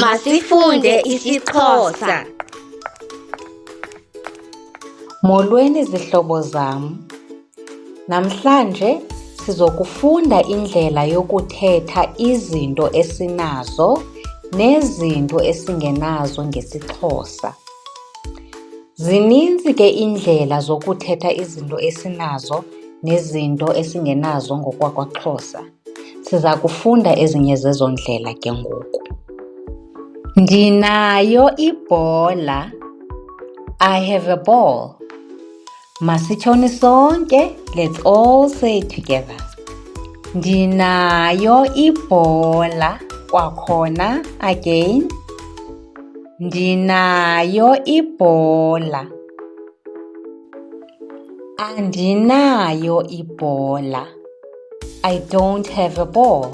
Masifunde isiXhosa. Molweni zihlobo zam. Namhlanje sizokufunda indlela yokuthetha izinto esinazo nezinto esingenazo ngesiXhosa. Zininzi ke iindlela zokuthetha izinto esinazo nezinto esingenazo ngokwakwaXhosa. Siza kufunda ezinye zezo ndlela ke ngoku. Ndinayo ibhola. I have a ball. Masitshoni sonke. Let's all say it together. Ndinayo ibhola. Kwakhona again. Ndinayo ibhola. Andinayo ibhola. I don't have a ball.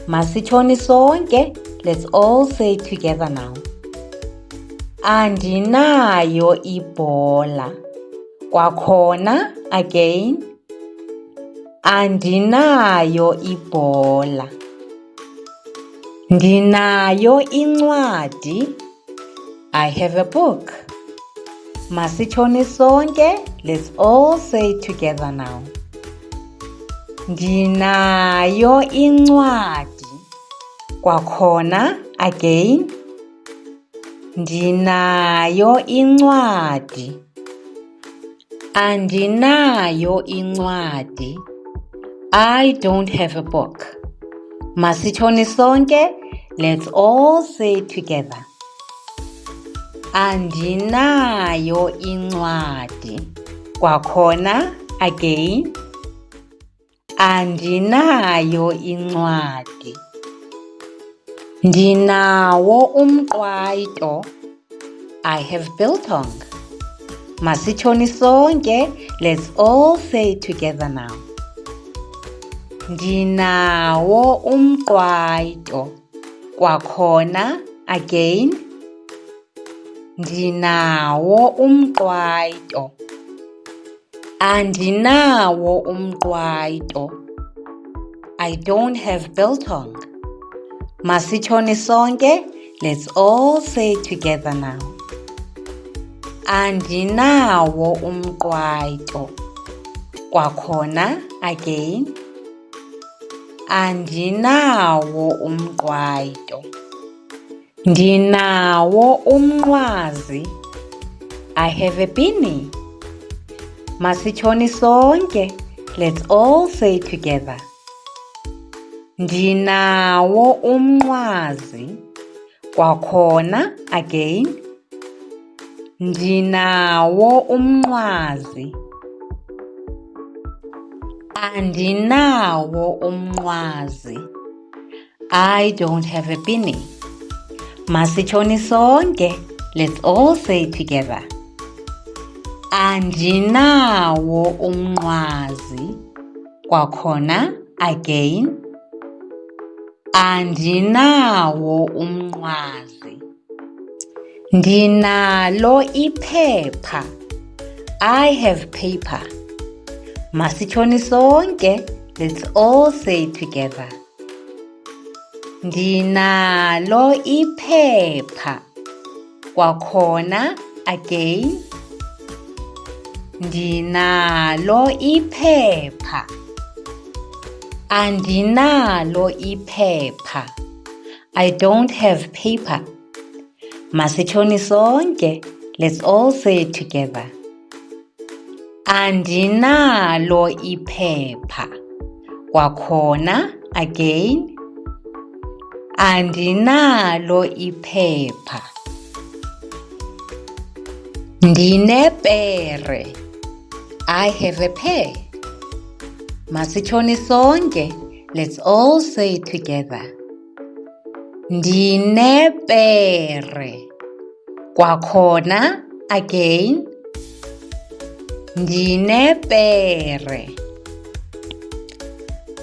Masitshoni sonke. Let's all say it together now. Andinayo ibhola. Kwakhona again. Andinayo ibhola. Ndinayo incwadi. I have a book. Masitshoni sonke. Let's all say it together now. Ndinayo incwadi. Kwakhona again. Ndinayo incwadi. Andinayo incwadi. I don't have a book. Masitshoni sonke. Let's all say it together. Andinayo incwadi. Kwakhona again. Andinayo incwadi. Ndinawo umqwayito. I have biltong. Masitshoni sonke. Let's all say it together now. Ndinawo umqwayito. Kwakhona again. Ndinawo umqwayito. Andinawo umqwayito. I don't have biltong. Masitshoni sonke. Let's all say it together now. Andinawo umqwayito. Kwakhona again. Andinawo umqwayito. Ndinawo umnqwazi. I have a beanie. Masitshoni sonke. Let's all say it together. Ndinawo umnqwazi. Kwakhona again. Ndinawo umnqwazi. Andinawo umnqwazi. I don't have a beanie. Masitshoni sonke. Let's all say it together. Andinawo umnqwazi. Kwakhona again. Andinawo umnqwazi. Ndinalo iphepha. I have paper. Masitshoni sonke. Let's all say it together. Ndinalo iphepha. Kwakhona again. Ndinalo iphepha. Andinalo iphepha. I don't have paper. Masitshoni sonke. Let's all say it together. Andinalo iphepha. Kwakhona again. Andinalo iphepha. Ndinepere. I have a pear. Masitshoni sonke. Let's all say it together. Ndinepere. Kwakhona again. Ndinepere.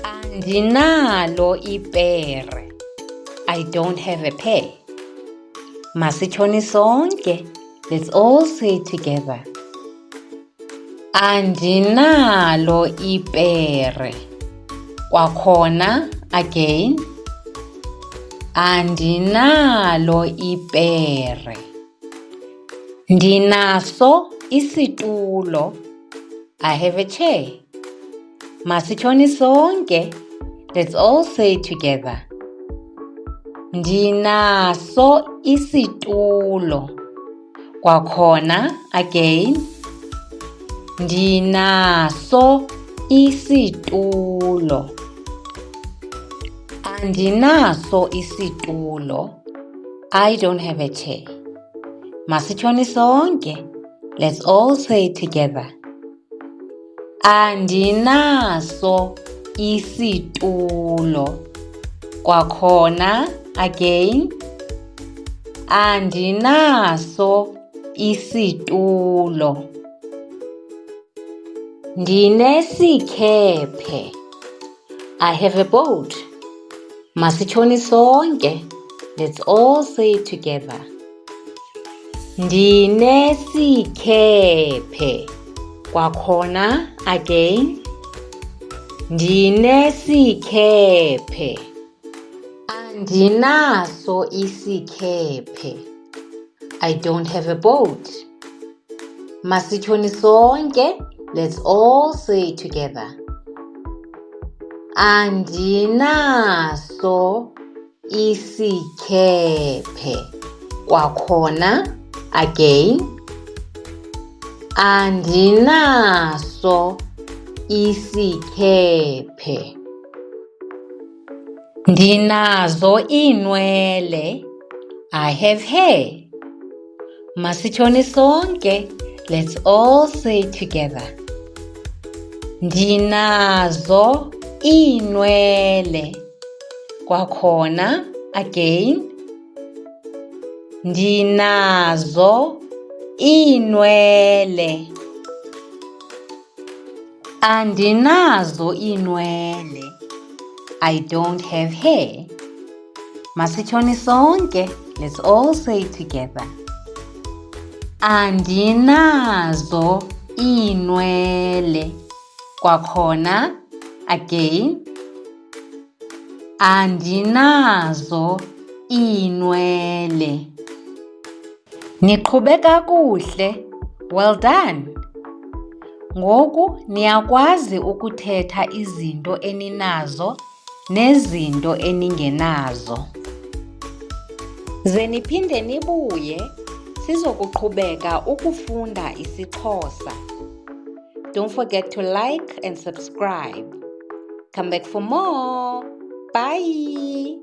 Andinalo ipere. I don't have a pear. Masitshoni sonke. Let's all say it together. Andinalo ipere. Kwakhona again. Andinalo ipere. Ndinaso isitulo. I have a chair. Masitshoni sonke. Let's all say it together. Ndinaso isitulo. Kwakhona, again. Ndinaso isitulo. Andinaso isitulo. I don't have a chair. Masitshoni sonke. Let's all say it together. Andinaso isitulo. Kwakhona, again. Andinaso isitulo. Ndinesikhephe. I have a boat. Masitshoni sonke. Let's all say it together. Ndinesikhephe. Kwakhona, again. Ndinesikhephe. Andinaso isikhephe. I don't have a boat. Masitshoni sonke. Let's all say it together. Andinaso isikhephe. Kwakhona, again. Andinaso isikhephe. Ndinazo iinwele. I have hair. Masitshoni sonke. Let's all say it together. Ndinazo iinwele. Kwakhona, again. Ndinazo iinwele. Andinazo iinwele. I don't have hair. Masitshoni sonke. Let's all say it together. Andinazo iinwele. Kwakhona, again. Andinazo iinwele. Niqhube kakuhle. Well done. Ngoku niyakwazi ukuthetha izinto eninazo nezinto eningenazo. Ze niphinde nibuye sizokuqhubeka ukufunda isiXhosa. Don't forget to like and subscribe. Come back for more. Bye.